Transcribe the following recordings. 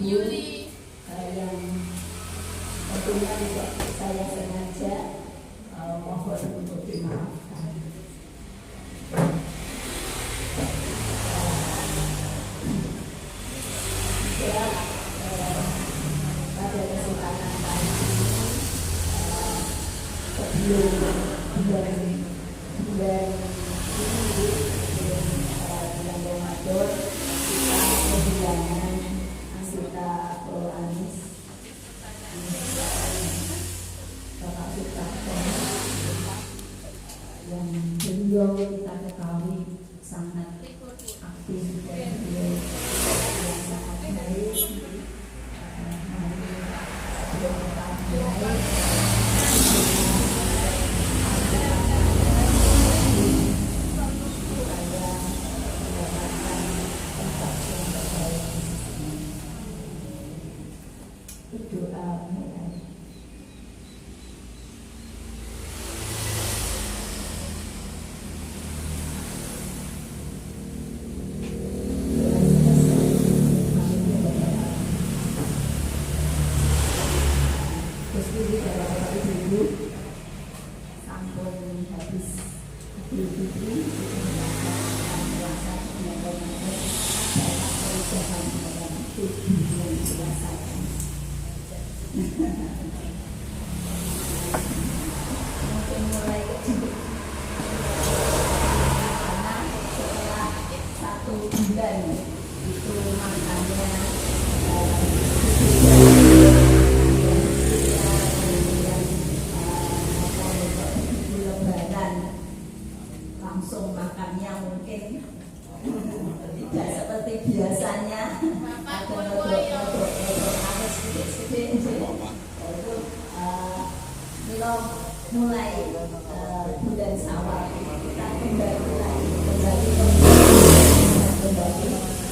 yang tentunya tidak saya sengaja, mohon untuk dimaafkan. Pada kesempatan kali ini sebelum bulan ini bulan Ramadan kita kehilangan anggota Pro-Anis Bapak Sutarto yang beliau kita ketahui sangat aktif dan beliau yang sangat baik. Langsung makannya mungkin tidak seperti biasanya, ada produk harus sedikit-sedikit. Itu mulai bulan Syawal kita kembali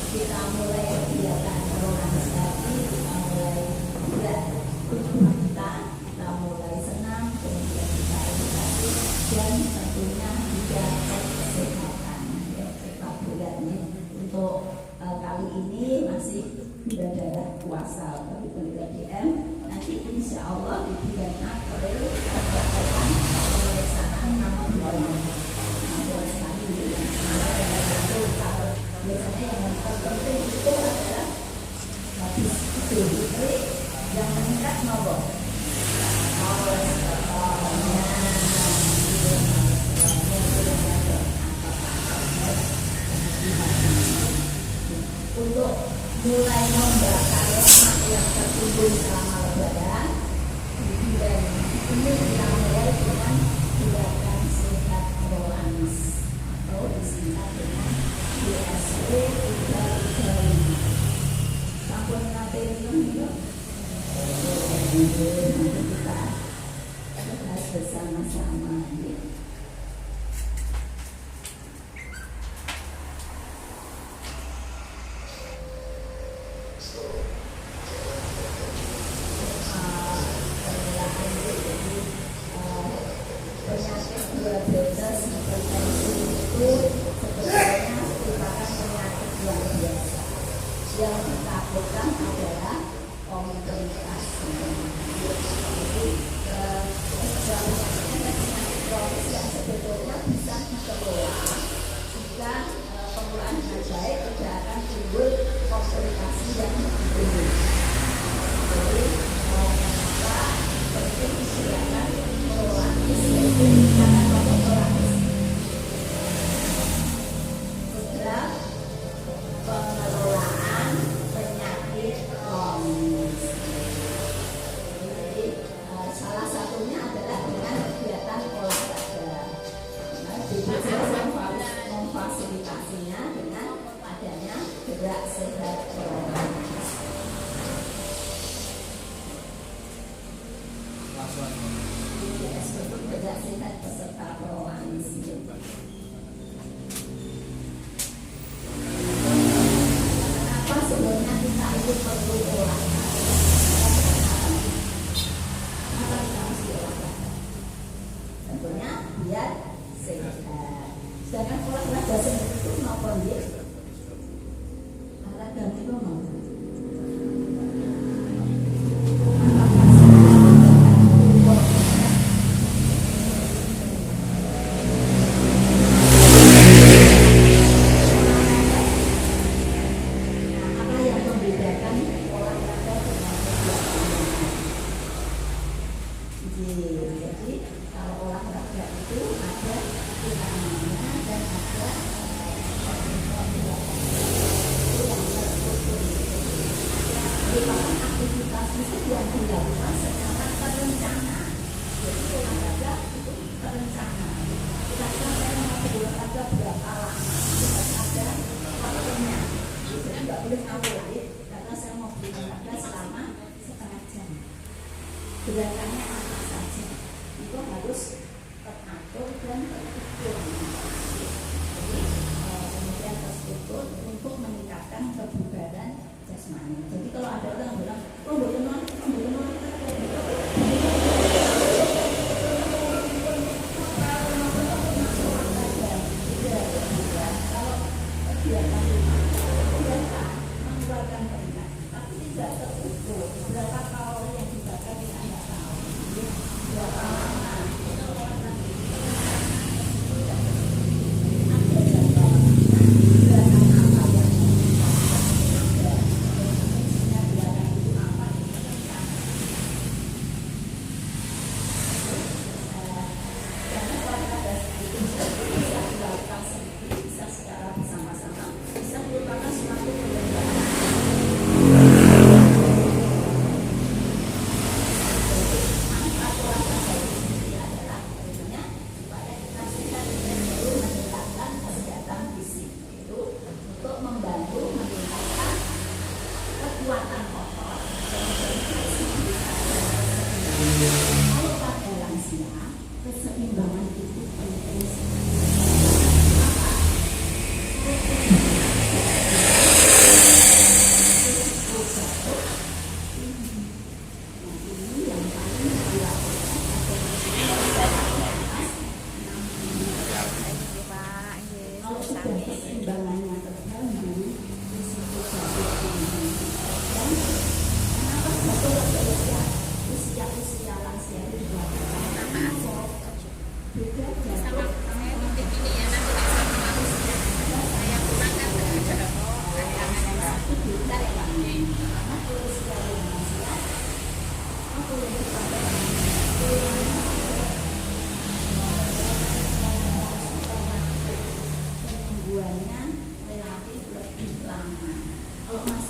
kita mulai kegiatan rohani lagi, kita mulai berat tubuh kita mulai senang, kemudian kita edukasi dan tentunya juga kesehatan tetap beratnya. Untuk kali ini masih darah puasa bagi penelitian DM. Nanti insya Allah di bulan April kita akan pemeriksaan 6 bulan. Biasanya yang terpenting itu adalah habis itu yang meningkat nomor untuk mulai membakar lemak yang tertimbun selama lebaran. Di bulan ini kita mulai dengan gerakan sehat Pro-Anis atau disingkat dengan BSW 335. Sampun nate itu nanti kita bahas bersama-sama. Yang ditakutkan adalah komplikasi. Jadi penyakit yang sebetulnya bisa dikelola jika pengelolaan dengan baik, tidak akan timbul komplikasi yang tinggi. Jadi kenapa penting silakan pengelolaan karena pengelolaan segera pengelolaan penyakit kronis. Jadi salah satunya adalah dengan kegiatan olahraga. Jadi saya harus memfasilitasinya dengan adanya gerak sehat Pro-Anis. Gerak sehat peserta Pro-Anis itu. Sebenarnya kita itu perlu olahraga. Apa kita mesti olahraga? Tentunya biar sehat. Sedangkan olahraga sendiri itu apa dia? Olahraga itu apa? nggak boleh mulai karena saya mau beri olahraga selama setengah jam. Gerakannya apa saja itu harus teratur dan terukur. Jadi kemudian terstruktur untuk meningkatkan kebugaran jasmani. Jadi kalau ada orang bilang, oh bagaimana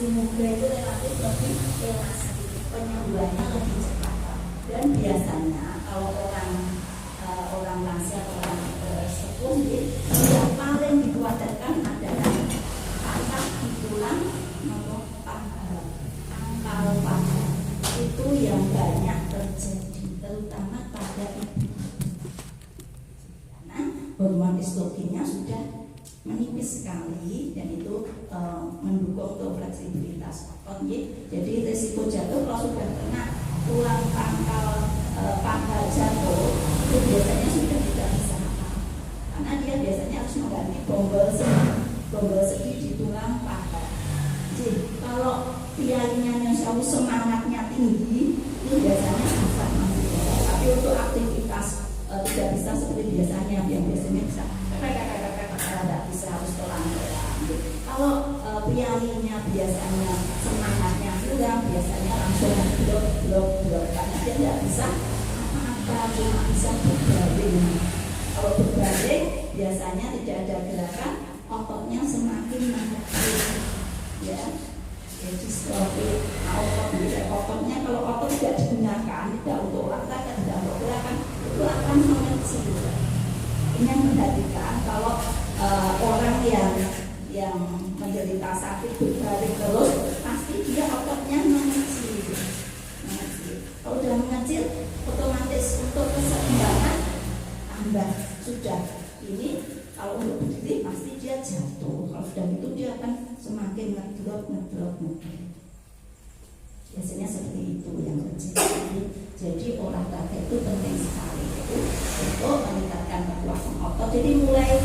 muda itu relatif lebih elastis, penyembuhannya lebih cepat. Dan biasanya kalau orang lansia atau orang sepuh yang paling dikhawatirkan adalah patah di tulang maupun pangkal paha. Itu yang banyak terjadi, terutama pada ibu. Karena hormon estrogennya sudah menipis sekali dan itu mendukung untuk fleksibilitas otot. Jadi risiko jatuh kalau sudah kena tulang pangkal paha jatuh itu biasanya sudah tidak bisa apa, karena dia biasanya harus mengganti bonggol sendi di tulang paha. Jadi kalau pianinya yang selalu semangatnya tinggi itu biasanya bisa masih, tapi untuk aktivitas tidak bisa seperti biasanya, yang biasanya bisa tidak bisa, harus pelan-pelan. Kalau pianinya biasanya semangatnya hilang, biasanya langsung blok karena dia tidak bisa apa-apa, cuma bisa berbaring. Kalau berbaring biasanya tidak ada gerakan, ototnya semakin mengecil, ya. Jadi seperti ototnya, kalau otot tidak digunakan, tidak untuk olahraga, tidak untuk gerakan, itu akan mengecil. Ini yang perhatikan kalau orang yang menderita sakit berbaring terus, pasti dia ototnya mengecil. Kalau sudah mengecil, otomatis untuk keseimbangan tambah sudah. Ini kalau untuk berdiri pasti dia jatuh. Kalau sudah itu dia akan semakin ngedrop. Biasanya seperti itu yang terjadi. Jadi olahraga itu penting sekali untuk meningkatkan kekuatan otot. Jadi mulai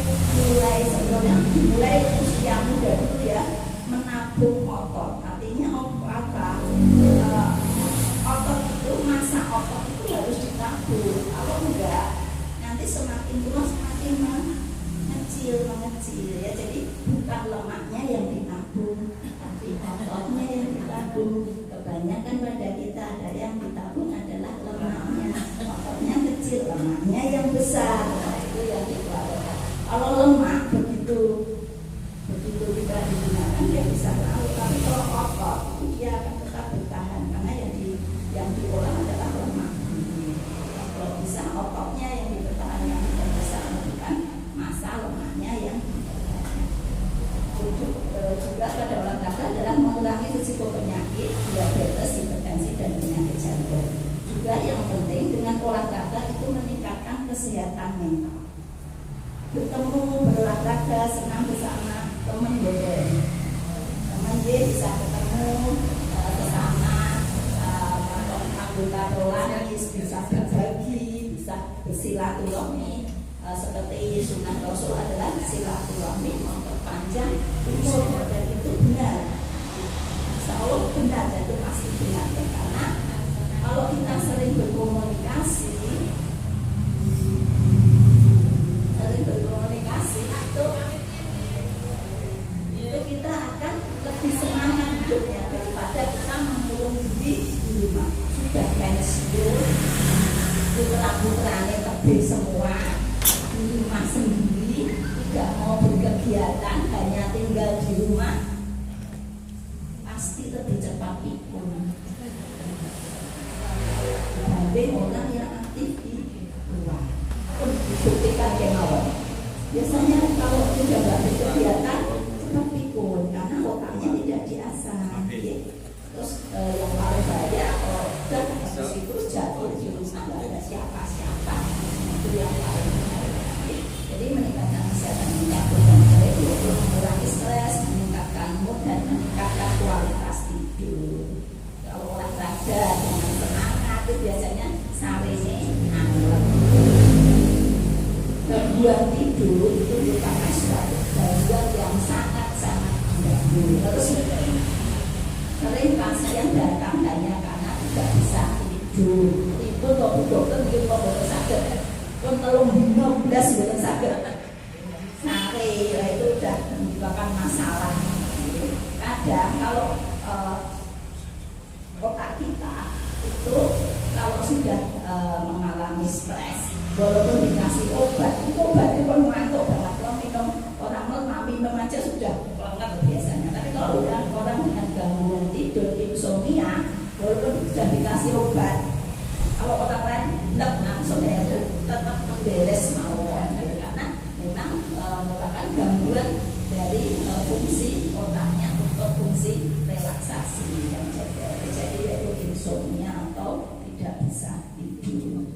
sebenarnya mulai usia muda dulu ya, menabung otot. Artinya apa? Otot itu, masa otot itu harus ditabung. Kalau enggak, nanti semakin tua semakin mengecil ya. Jadi bukan lemaknya yang ditabung, tapi ototnya yang ditabung. Kebanyakan pada kita ada yang ditabung adalah lemaknya, ototnya kecil, lemaknya yang besar. Nah, itu yang dikeluarkan. Kalau lemak begitu kita digunakan dia bisa tahu, tapi kalau otot itu dia akan tetap bertahan karena yang diolah adalah lemak. Kalau bisa ototnya yang dipertahankan, yang tidak bisa menentukan masa lemaknya yang dipertahankan. Juga pada olahraga risiko penyakit, diabetes, hipertensi, dan penyakit jantung. Juga yang penting dengan olahraga itu meningkatkan kesehatan mental. Bertemu, berolahraga, senang bersama teman boleh. Teman dia bisa ketemu bersama anggota keluarga, bisa berbagi, bisa bersilaturahmi. Seperti sunnah Rasul adalah silaturahmi memperpanjang umur, dan itu benar. Insya Allah benar, dan itu pasti benar ya, karena kalau kita sering berkomunikasi itu kita akan lebih semangat hidupnya daripada kita mengurung diri di rumah. Sudah pensiun, putra-putranya lebih semua di rumah sendiri, tidak mau berkegiatan, hanya tinggal di rumah, pasti lebih cepat pikun dibanding orang yang aktif di luar. Dibuktikan kemauan. Biasanya kalau sudah tidak berkegiatan cepat pikun karena otaknya tidak diasah. Terus yang paling bahaya kalau sudah habis itu jatuh di rumah tidak ada siapa-siapa, itu yang paling bahaya. Jadi meningkatkan kesehatan mental dan baik itu mengurangi stres, meningkatkan mood, dan meningkatkan kualitas tidur. Kalau olahraga dengan semangat itu biasanya sarene anget. Gangguan tidur itu merupakan suatu gangguan yang sangat-sangat mengganggu. Terus sering pasien datang hanya karena tidak bisa tidur. Itu dokter dia mau sakit, pun telung dino belas bukan sakit. Sare itu sudah menyebabkan masalah. Kadang kalau otak kita itu kalau sudah mengalami stres, walaupun dikasih obat itu pun ngantuk banget. Kalau minum orang minum aja sudah banget biasanya. Tapi kalau udah orang dengan gangguan tidur, insomnia, walaupun sudah dikasih obat, kalau orang lain tidak langsung ya itu tetap beres mau karena memang merupakan gangguan dari fungsi otaknya untuk fungsi relaksasi yang jadi yaitu insomnia atau tidak bisa tidur.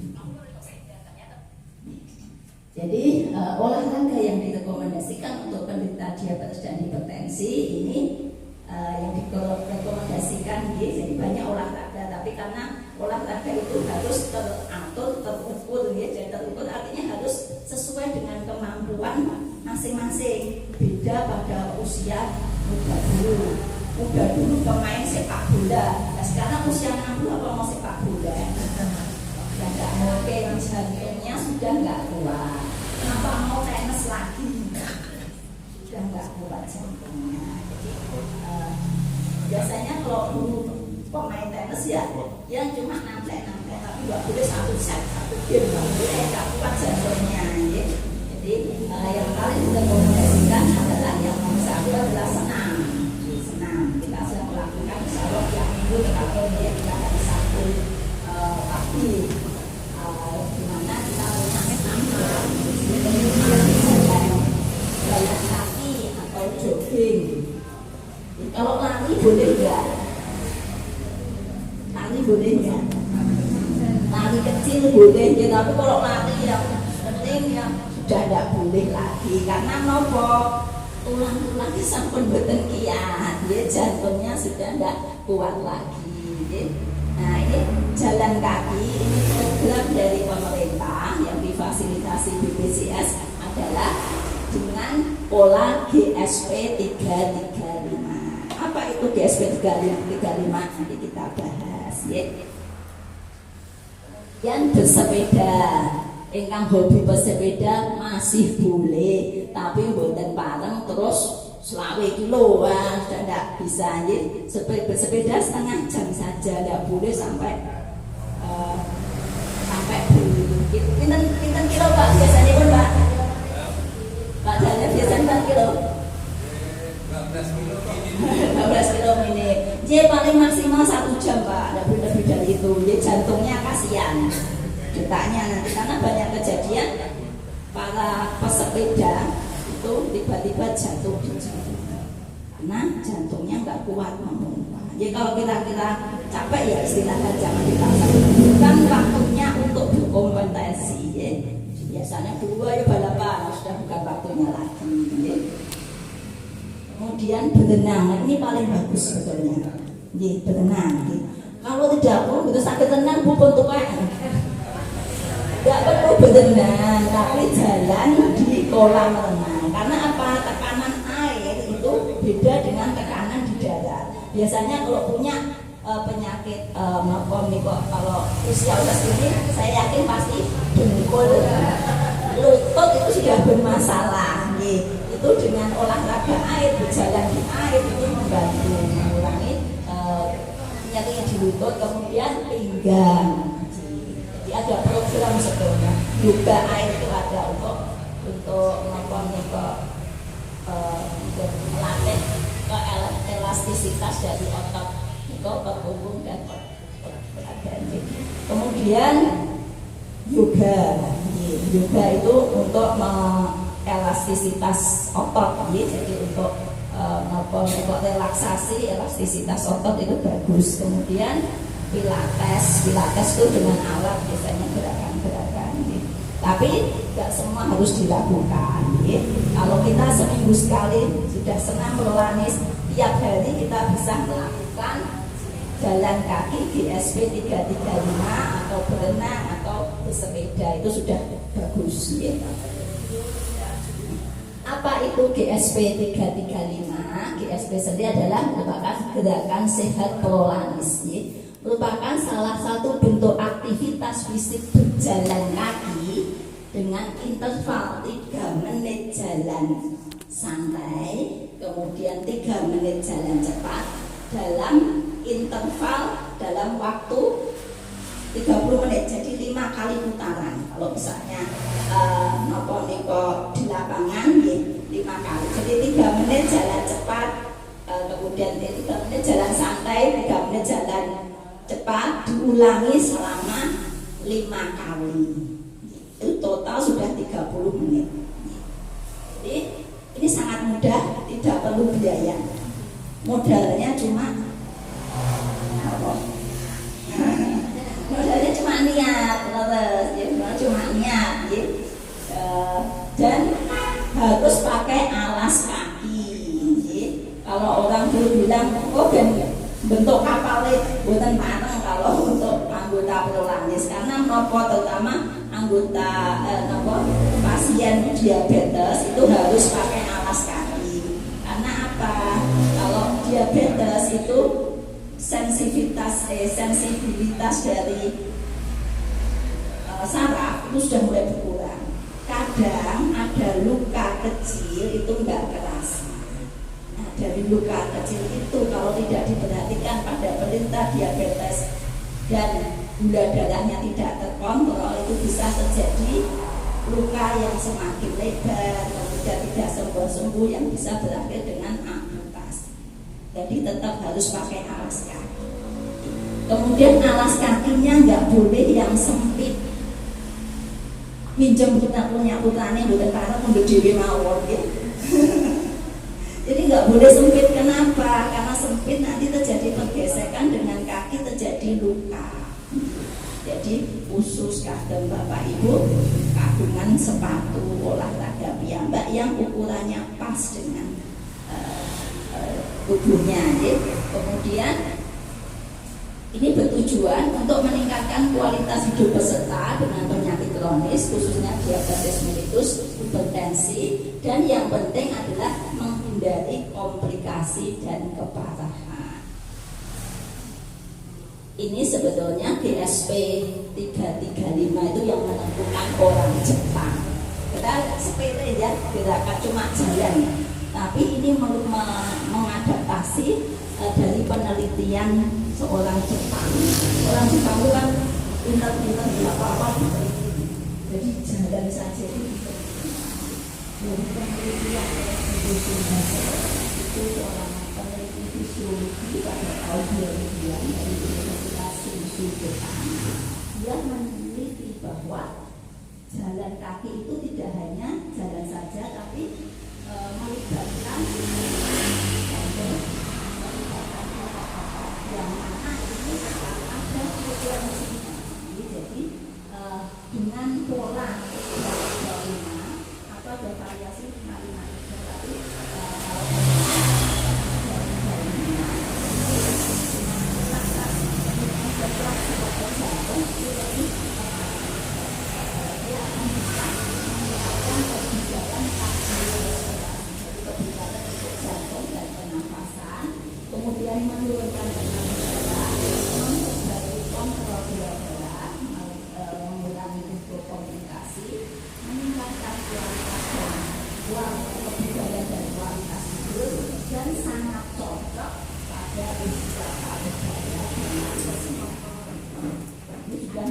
Jadi olahraga yang direkomendasikan untuk penderita diabetes dan hipertensi ini yang direkomendasikan jadi banyak olahraga, tapi karena olahraga itu harus teratur, terukur ya, jadi terukur artinya harus sesuai dengan kemampuan masing-masing. Beda pada usia muda dulu pemain sepak bola, nah sekarang usia 60 apa mau sepak bola? Ya nggak mungkin, jantungnya sudah nggak kuat. Kenapa mau tenis lagi? Sudah nggak kuat jantungnya. Jadi biasanya kalau dulu pemain tenis ya cuma nanteng, tapi nggak boleh satu set, satu game, nggak boleh, nggak kuat jantungnya. Ya. Jadi yang paling direkomendasikan adalah yang nomor satu adalah senam. Kita sedang melakukan insyaallah tiap minggu kalau dia kita hari Sabtu pagi. Dimana kita melakukan jalan kaki atau jogging. Kalau lari boleh nggak? Lari boleh nggak? Lari kecil boleh, ya, tapi kalau lari yang penting yang sudah tidak boleh lagi karena nopo tulang-tulangnya sampun boten kiat, ya, jantungnya sudah tidak kuat lagi. Ya. Nah ini jalan kaki, ini program dari pemerintah yang difasilitasi BPJS adalah dengan pola GSP 335. Apa itu GSP 335? Nanti kita bahas ya. Yang bersepeda, ingkang hobi bersepeda masih boleh, tapi boten pareng terus 20 kilo sudah tidak bisa ya. Bersepeda setengah jam saja, tidak boleh sampai pinten kilo Pak biasanya pun Pak? Pak jalannya biasanya berapa kilo? 15 kilo ini. Jadi paling maksimal 1 jam Pak, tidak boleh lebih dari itu. Jadi jantungnya kasihan detaknya nanti, karena banyak kejadian para pesepeda itu tiba-tiba jatuh di jalan karena jantungnya nggak kuat ngomong. Jadi kalau kita capek ya istilahnya jangan dipaksa. Bukan waktunya untuk berkompetisi. Ya. Biasanya dulu ya balapan, sudah bukan waktunya lagi. Ya. Kemudian berenang, ini paling bagus sebetulnya. Ya, berenang. Ya. Kalau tidak perlu itu sakit tenang bukan tukang. Tidak perlu berenang, tapi jalan di kolam renang. Karena apa? Tekanan air itu beda dengan tekanan di darat. Biasanya kalau punya penyakit kalau usia segini, saya yakin pasti dengkul, lutut itu sudah bermasalah. Itu dengan olahraga air, berjalan di air itu membantu mengurangi nyeri di lutut, kemudian pinggang. Jadi ada program sebetulnya yoga air itu ada untuk melatih elastisitas dari otot punggung dan badan. Kemudian yoga itu untuk elastisitas otot, jadi untuk relaksasi elastisitas otot itu bagus. Kemudian pilates itu dengan alat biasanya gerakan-gerakan. Tapi tidak semua harus dilakukan. Kalau kita seminggu sekali sudah senang berolanis, tiap hari kita bisa melakukan jalan kaki GSP 335 atau berenang atau bersepeda, itu sudah bagus. Apa itu GSP 335? GSP sendiri adalah merupakan gerakan sehat prolanis, merupakan salah satu bentuk aktivitas fisik berjalan kaki dengan interval 3 menit jalan santai, kemudian 3 menit jalan cepat dalam interval dalam waktu 30 menit, jadi 5 kali putaran. Kalau misalnya di lapangan 5 kali, jadi 3 menit jalan cepat, kemudian 3 menit jalan santai, 3 menit jalan cepat, diulangi selama 5 kali. Itu total sudah 30 menit. Jadi ini sangat mudah, tidak perlu biaya. Modalnya cuma niat, cuma niat, dan harus pakai alas kaki. Kalau orang dulu bilang, bentuk kapal buatan matang kalau untuk anggota prolanis, karena terutama anggota pasien diabetes itu harus pakai alas kaki. Karena apa? Kalau diabetes itu sensitivitas dari saraf itu sudah mulai berkurang. Kadang ada luka kecil itu enggak keras. Nah, dari luka kecil itu kalau tidak diperhatikan pada penderita diabetes dan gula darahnya tidak terkontrol, itu bisa terjadi luka yang semakin lebar, kemudian tidak sembuh-sembuh yang bisa berakhir dengan amputasi. Jadi tetap harus pakai alas kaki. Kemudian alas kakinya nggak boleh yang sempit. Minjem punya putrane bukan karena untuk dewi mawon ya. Jadi nggak boleh sempit. Kenapa? Karena sempit nanti terjadi pergesekan dengan kaki, terjadi luka. Jadi khusus kadang Bapak Ibu kagungan sepatu olahraga piyambak yang ukurannya pas dengan tubuhnya. Kemudian ini bertujuan untuk meningkatkan kualitas hidup peserta dengan penyakit kronis, khususnya diabetes mellitus, hipertensi, dan yang penting adalah menghindari komplikasi dan keparahan. Ini sebetulnya GSP 335 itu yang menentukan orang Jepang. Kita sepele ya, gerakan cuma jalan, tapi ini mengadaptasi dari penelitian seorang Jepang. Orang Jepang itu kan pintar-pintar tidak apa-apa. Jadi jalan saja itu dari penelitian itu seorang peneliti fisiologi pada tahun 2000 dari Universitas Tsusho Jepang. Dia meneliti bahwa jalan kaki itu tidak hanya jalan saja, tapi melibatkan menurunkan tekanan darah, memperbaiki kontrol gula darah, mengurangi komunikasi, meningkatkan kualitas dan kualitas tidur, dan sangat cocok pada usia pada ini sudah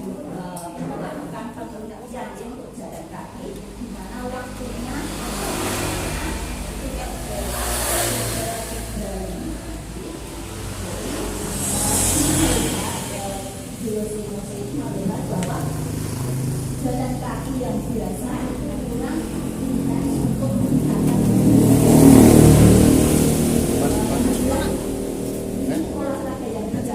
melakukan penelitian untuk jalan kaki, di mana waktunya melihat bahwa jalan kaki yang biasa kurang intens untuk meningkatkan olahraga yang biasa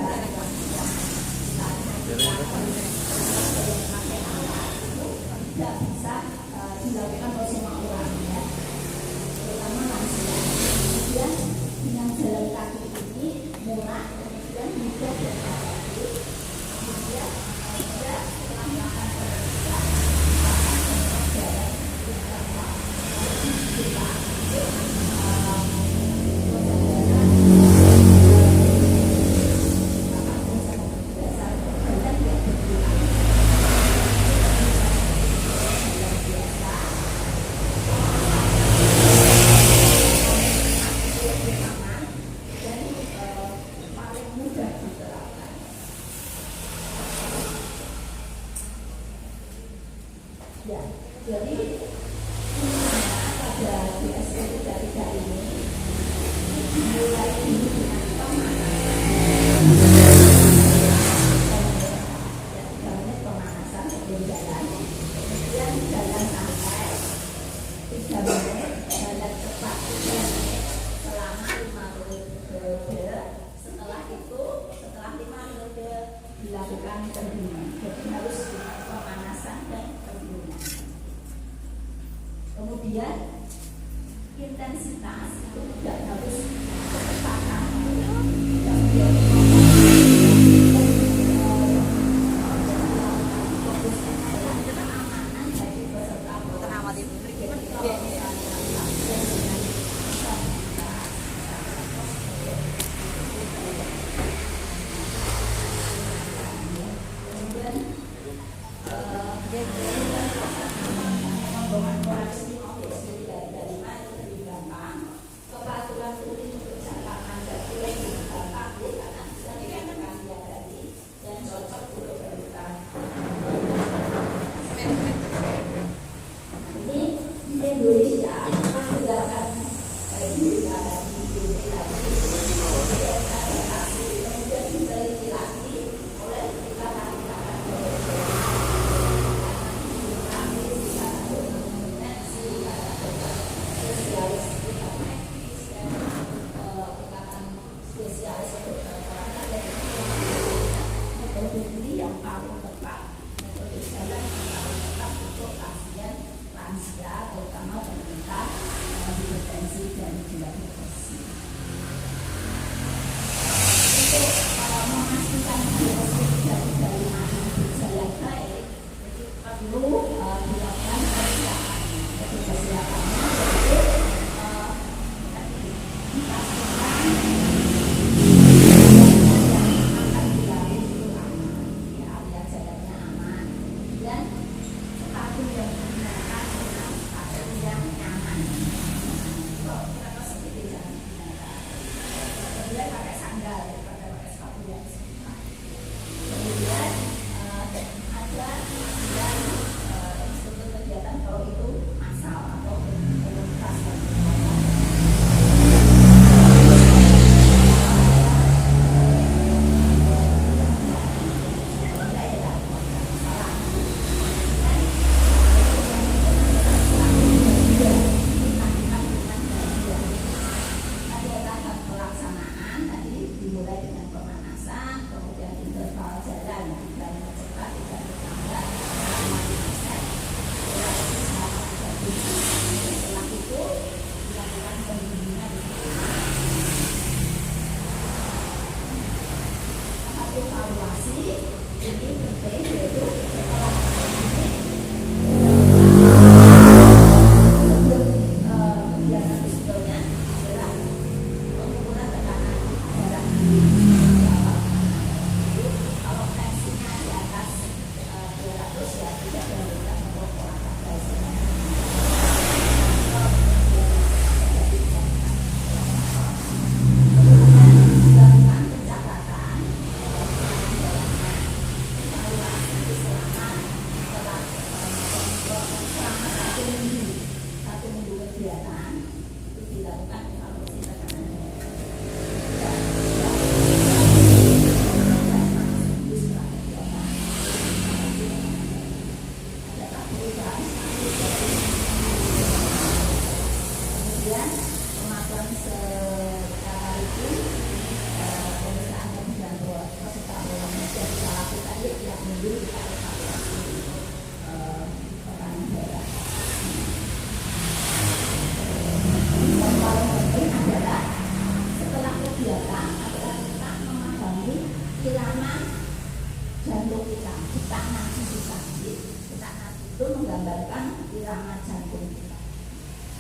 menggambarkan irama jantung kita.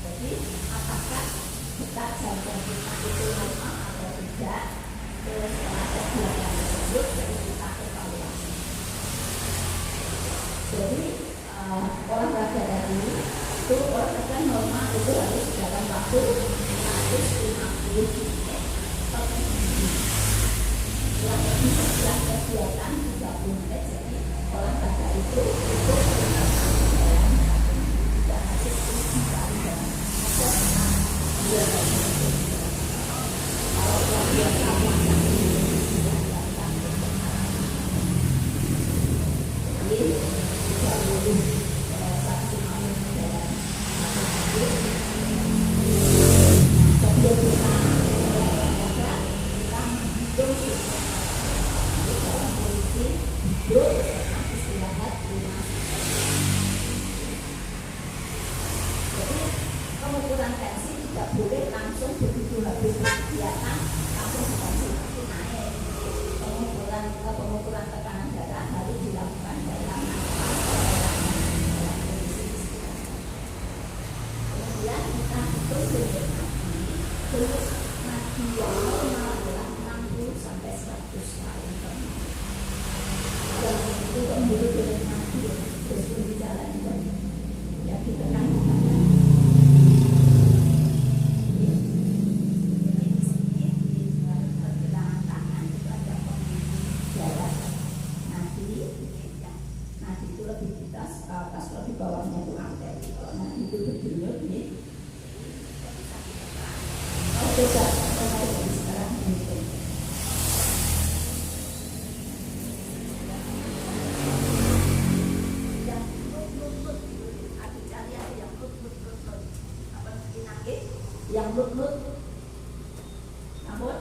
Jadi apakah detak jantung kita itu normal atau tidak? Terus setelah kegiatan tersebut jadi kita evaluasi. Jadi olahraga tadi itu olahraga normal itu harus dalam waktu 150 menit per minggu. Setelah kegiatan 30 menit, jadi olahraga itu cukup dalam tidak masuk sekali dalam kalau kegiatan pengukuran tensi tidak boleh langsung begitu habis kegiatan langsung tensi naik. Pengukuran tekanan darah harus dilakukan dalam kemudian kita hitung denyut nadi. Denyut nadi yang normal adalah 60 sampai 100 kali per menit. Dan untuk menurut denyut nadi terus berjalan ya ditekan yang lut-lut namun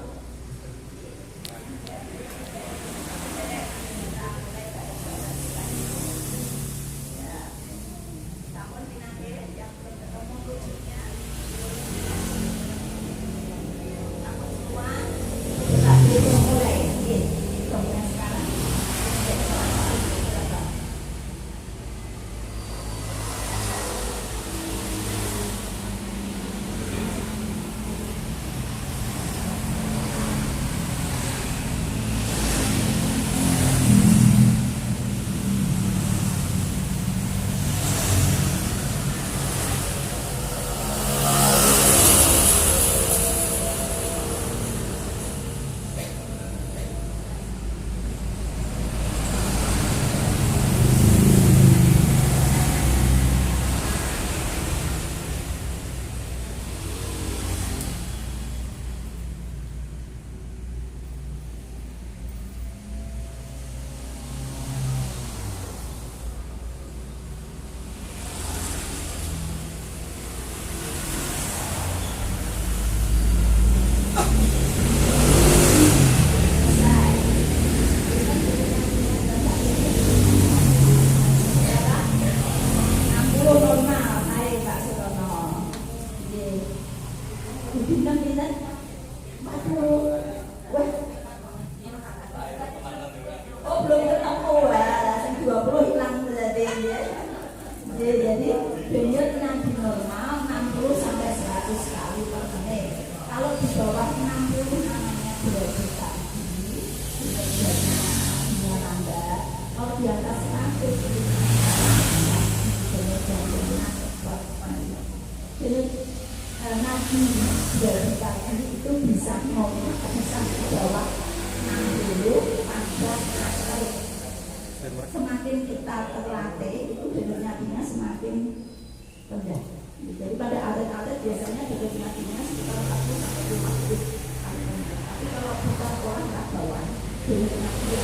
jadi denyut nadi normal 60 sampai 100 kali per menit. Kalau di bawah 60 namanya bradikardie, kinerjanya lambat. Kalau di atas 100 denyut jantungnya cepat. Denyut nadi bradikardie itu bisa normal, bisa di bawah 60 pada atas. Semakin kita terlatih itu denyut nadinya semakin rendah. Jadi pada atlet-atlet biasanya denyut nadinya sekitar 40 sampai 50 kali per menit. Tapi kalau kita olahragawan denyut nadinya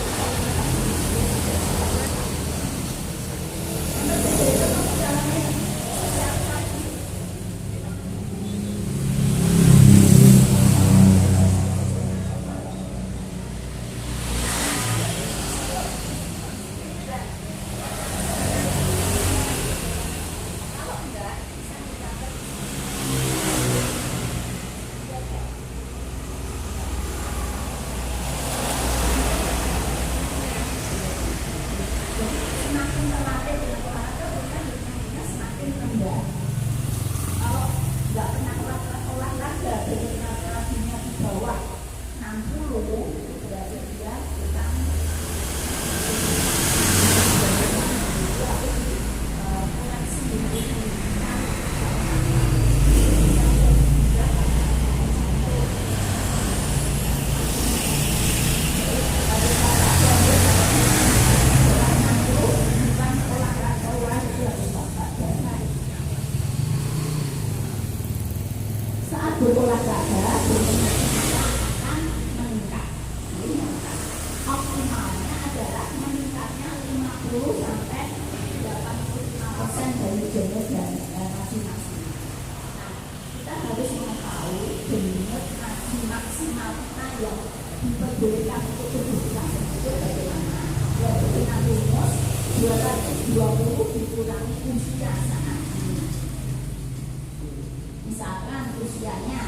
60 berarti dia kurang saat berolahraga akan meningkat. Optimalnya adalah meningkatnya 50 sampai 85% dari jenis dan masing-masing. Nah, kita harus mengetahui jenis maksimal kita yang diperbolehkan untuk tubuh kita itu bagaimana. Yaitu dengan rumus 220 dikurangi usia saat ini. Misalkan usianya